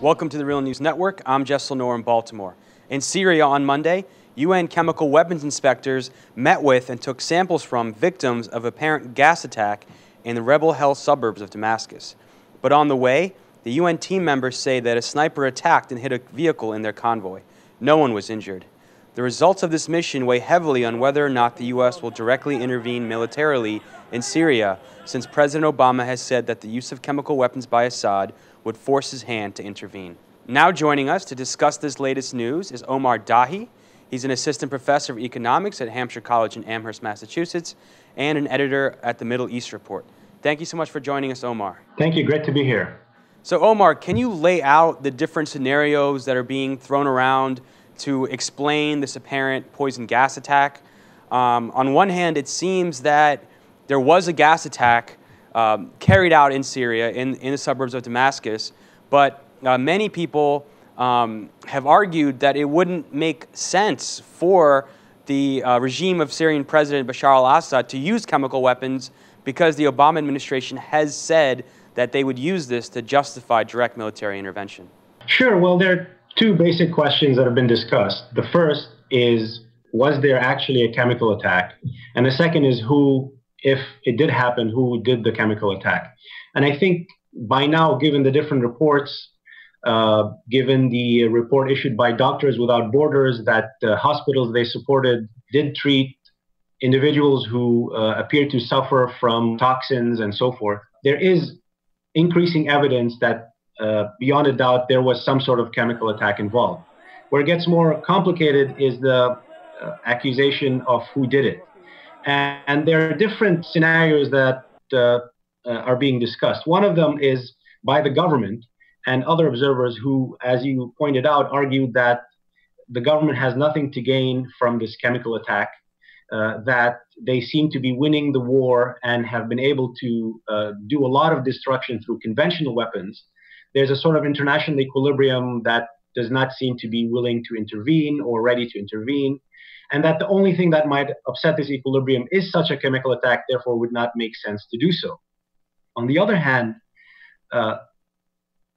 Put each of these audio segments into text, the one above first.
Welcome to the Real News Network. I'm Jess Lenore in Baltimore. In Syria on Monday, UN chemical weapons inspectors met with and took samples from victims of apparent gas attack in the rebel-held suburbs of Damascus. But on the way, the UN team members say that a sniper attacked and hit a vehicle in their convoy. No one was injured. The results of this mission weigh heavily on whether or not the U.S. will directly intervene militarily in Syria, since President Obama has said that the use of chemical weapons by Assad would force his hand to intervene. Now joining us to discuss this latest news is Omar Dahi. He's an assistant professor of economics at Hampshire College in Amherst, Massachusetts, and an editor at the Middle East Report. Thank you so much for joining us, Omar. Thank you. Great to be here. So, Omar, can you lay out the different scenarios that are being thrown around to explain this apparent poison gas attack? On one hand, it seems that there was a gas attack carried out in Syria, in the suburbs of Damascus, but many people have argued that it wouldn't make sense for the regime of Syrian President Bashar al-Assad to use chemical weapons because the Obama administration has said that they would use this to justify direct military intervention. Sure. Well, there are two basic questions that have been discussed. The first is, was there actually a chemical attack? And the second is, who, if it did happen, who did the chemical attack? And I think by now, given the different reports, given the report issued by Doctors Without Borders that hospitals they supported did treat individuals who appear to suffer from toxins and so forth, there is increasing evidence that beyond a doubt there was some sort of chemical attack involved. Where it gets more complicated is the accusation of who did it. And there are different scenarios that are being discussed. One of them is by the government and other observers who, as you pointed out, argued that the government has nothing to gain from this chemical attack, that they seem to be winning the war and have been able to do a lot of destruction through conventional weapons. There's a sort of international equilibrium that does not seem to be willing to intervene or ready to intervene, and that the only thing that might upset this equilibrium is such a chemical attack, therefore would not make sense to do so. On the other hand,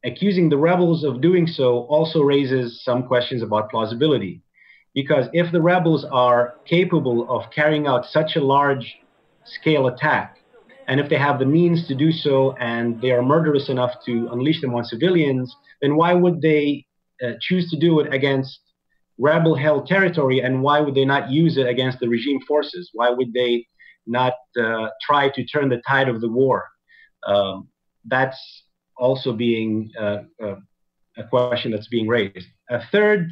accusing the rebels of doing so also raises some questions about plausibility. Because if the rebels are capable of carrying out such a large-scale attack, and if they have the means to do so and they are murderous enough to unleash them on civilians, then why would they choose to do it against rebel-held territory, and why would they not use it against the regime forces? Why would they not try to turn the tide of the war? That's also being a question that's being raised. A third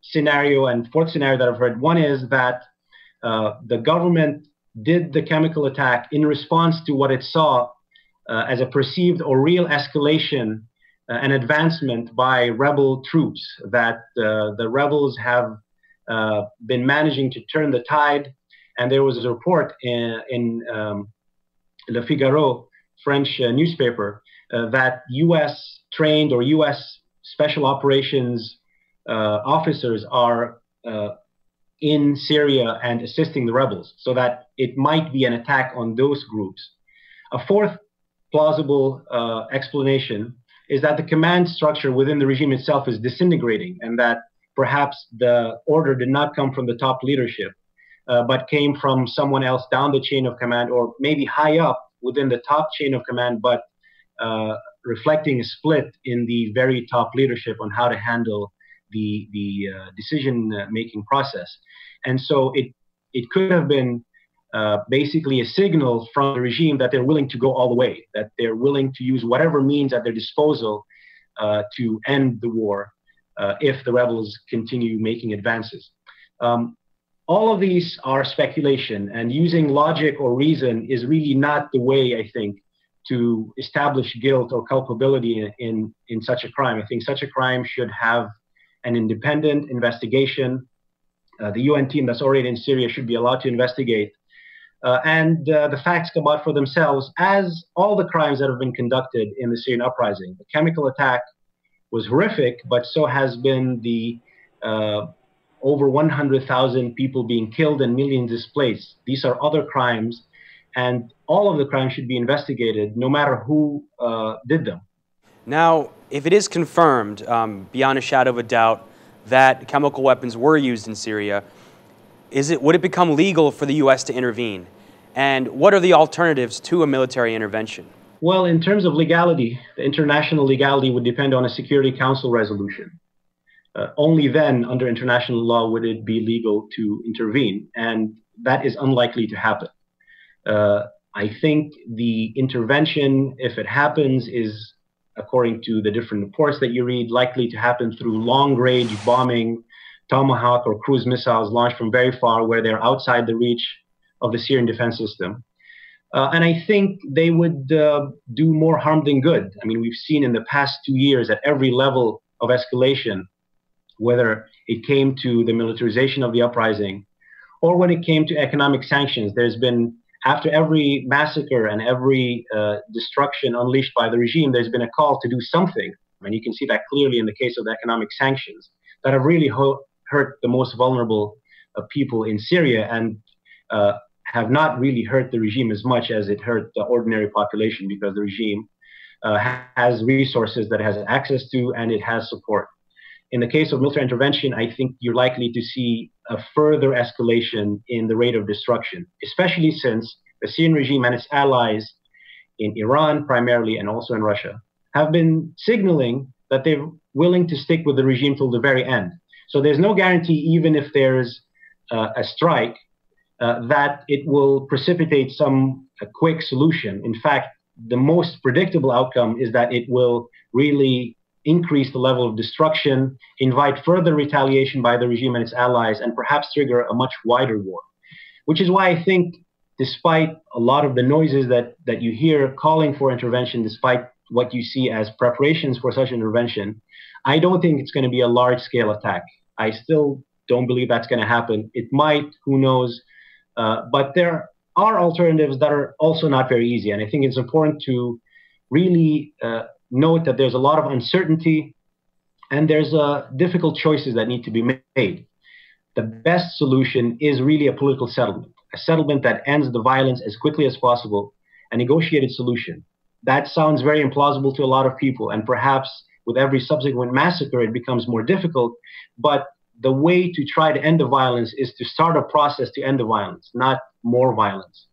scenario and fourth scenario that I've heard, one is that the government did the chemical attack in response to what it saw as a perceived or real escalation and advancement by rebel troops, that the rebels have been managing to turn the tide. And there was a report in Le Figaro, French newspaper, that U.S. trained or U.S. special operations officers are in Syria and assisting the rebels, so that it might be an attack on those groups. A fourth plausible explanation is that the command structure within the regime itself is disintegrating, and that perhaps the order did not come from the top leadership, but came from someone else down the chain of command, or maybe high up within the top chain of command, but reflecting a split in the very top leadership on how to handle the decision-making process. And so it could have been basically a signal from the regime that they're willing to go all the way, that they're willing to use whatever means at their disposal to end the war if the rebels continue making advances. All of these are speculation, and using logic or reason is really not the way, I think, to establish guilt or culpability in such a crime. I think such a crime should have an independent investigation. The UN team that's already in Syria should be allowed to investigate. And the facts come out for themselves, as all the crimes that have been conducted in the Syrian uprising. The chemical attack was horrific, but so has been the over 100,000 people being killed and millions displaced. These are other crimes, and all of the crimes should be investigated, no matter who did them. Now, if it is confirmed, beyond a shadow of a doubt, that chemical weapons were used in Syria, would it become legal for the U.S. to intervene? And what are the alternatives to a military intervention? Well, in terms of legality, the international legality would depend on a Security Council resolution. Only then, under international law, would it be legal to intervene, and that is unlikely to happen. I think the intervention, if it happens, is, according to the different reports that you read, likely to happen through long-range bombing, Tomahawk or cruise missiles launched from very far, where they're outside the reach of the Syrian defense system. And I think they would do more harm than good. I mean, we've seen in the past 2 years at every level of escalation, whether it came to the militarization of the uprising or when it came to economic sanctions, there's been, after every massacre and every destruction unleashed by the regime, there's been a call to do something. And you can see that clearly in the case of the economic sanctions that have really hurt the most vulnerable people in Syria and have not really hurt the regime as much as it hurt the ordinary population, because the regime has resources that it has access to and it has support. In the case of military intervention, I think you're likely to see a further escalation in the rate of destruction, especially since the Syrian regime and its allies in Iran primarily and also in Russia have been signaling that they're willing to stick with the regime till the very end. So there's no guarantee, even if there's a strike, that it will precipitate a quick solution. In fact, the most predictable outcome is that it will really increase the level of destruction, invite further retaliation by the regime and its allies, and perhaps trigger a much wider war. Which is why I think, despite a lot of the noises that you hear calling for intervention, despite what you see as preparations for such intervention, I don't think it's going to be a large-scale attack. I still don't believe that's going to happen. It might, who knows, but there are alternatives that are also not very easy. And I think it's important to really note that there's a lot of uncertainty and there's difficult choices that need to be made. The best solution is really a political settlement, a settlement that ends the violence as quickly as possible, a negotiated solution. That sounds very implausible to a lot of people, and perhaps with every subsequent massacre it becomes more difficult, but the way to try to end the violence is to start a process to end the violence, not more violence.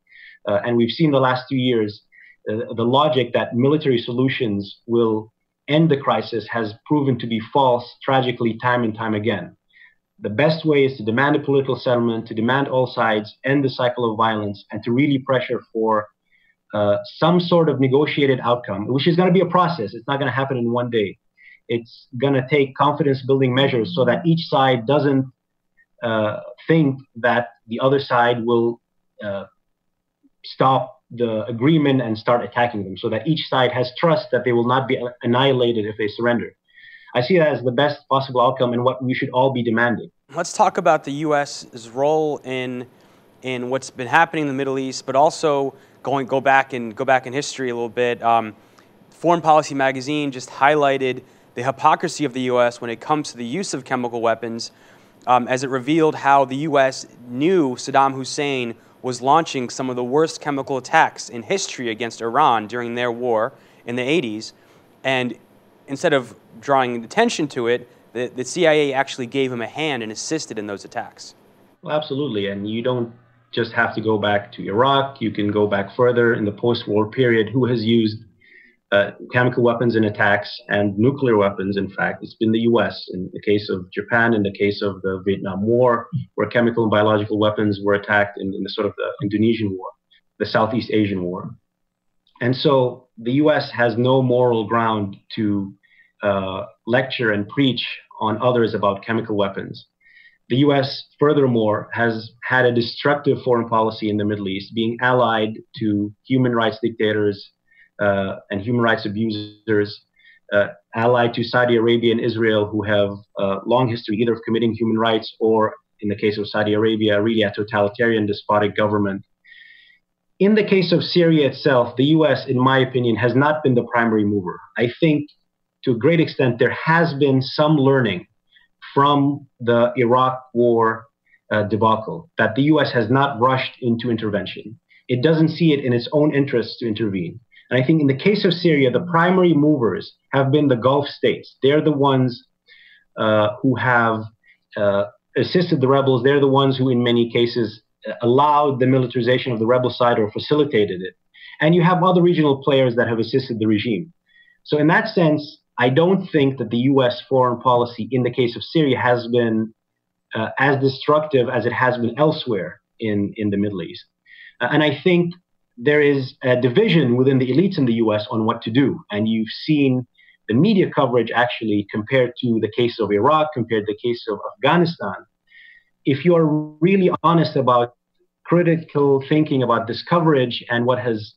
And we've seen the last 2 years, the logic that military solutions will end the crisis has proven to be false, tragically, time and time again. The best way is to demand a political settlement, to demand all sides end the cycle of violence, and to really pressure for some sort of negotiated outcome, which is going to be a process. It's not going to happen in one day. It's going to take confidence-building measures so that each side doesn't think that the other side will stop the agreement and start attacking them, so that each side has trust that they will not be annihilated if they surrender. I see that as the best possible outcome and what we should all be demanding. Let's talk about the U.S.'s role in what's been happening in the Middle East, but also go back in history a little bit. Foreign Policy magazine just highlighted the hypocrisy of the U.S. when it comes to the use of chemical weapons, as it revealed how the U.S. knew Saddam Hussein was launching some of the worst chemical attacks in history against Iran during their war in the 80s. And instead of drawing attention to it, the CIA actually gave him a hand and assisted in those attacks. Well, absolutely. And you don't just have to go back to Iraq. You can go back further in the post-war period. Who has used chemical weapons in attacks and nuclear weapons? In fact, it's been the U.S. in the case of Japan, in the case of the Vietnam War, where chemical and biological weapons were attacked in the sort of the Indonesian War, the Southeast Asian War. And so the U.S. has no moral ground to lecture and preach on others about chemical weapons. The U.S., furthermore, has had a destructive foreign policy in the Middle East, being allied to human rights dictators and human rights abusers, allied to Saudi Arabia and Israel, who have a long history either of committing human rights or, in the case of Saudi Arabia, really a totalitarian, despotic government. In the case of Syria itself, the U.S., in my opinion, has not been the primary mover. I think, to a great extent, there has been some learning from the Iraq war debacle, that the U.S. has not rushed into intervention. It doesn't see it in its own interest to intervene. And I think in the case of Syria, the primary movers have been the Gulf states. They're the ones who have assisted the rebels. They're the ones who, in many cases, allowed the militarization of the rebel side or facilitated it. And you have other regional players that have assisted the regime. So in that sense, I don't think that the U.S. foreign policy in the case of Syria has been as destructive as it has been elsewhere in the Middle East. And I think there is a division within the elites in the U.S. on what to do. And you've seen the media coverage actually compared to the case of Iraq, compared to the case of Afghanistan. If you are really honest about critical thinking about this coverage and what has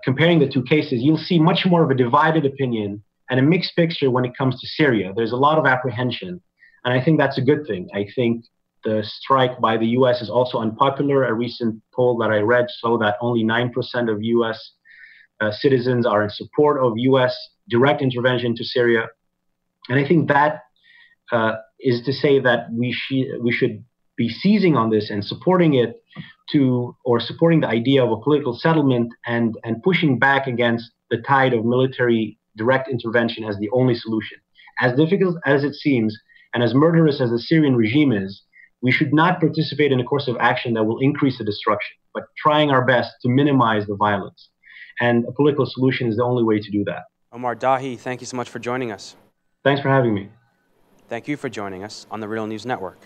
comparing the two cases, you'll see much more of a divided opinion and a mixed picture when it comes to Syria. There's a lot of apprehension, and I think that's a good thing. I think the strike by the U.S. is also unpopular. A recent poll that I read showed that only 9% of U.S. Citizens are in support of U.S. direct intervention to Syria. And I think that is to say that we should be seizing on this and supporting it or supporting the idea of a political settlement and pushing back against the tide of military direct intervention as the only solution. As difficult as it seems, and as murderous as the Syrian regime is, we should not participate in a course of action that will increase the destruction, but trying our best to minimize the violence. And a political solution is the only way to do that. Omar Dahi, thank you so much for joining us. Thanks for having me. Thank you for joining us on the Real News Network.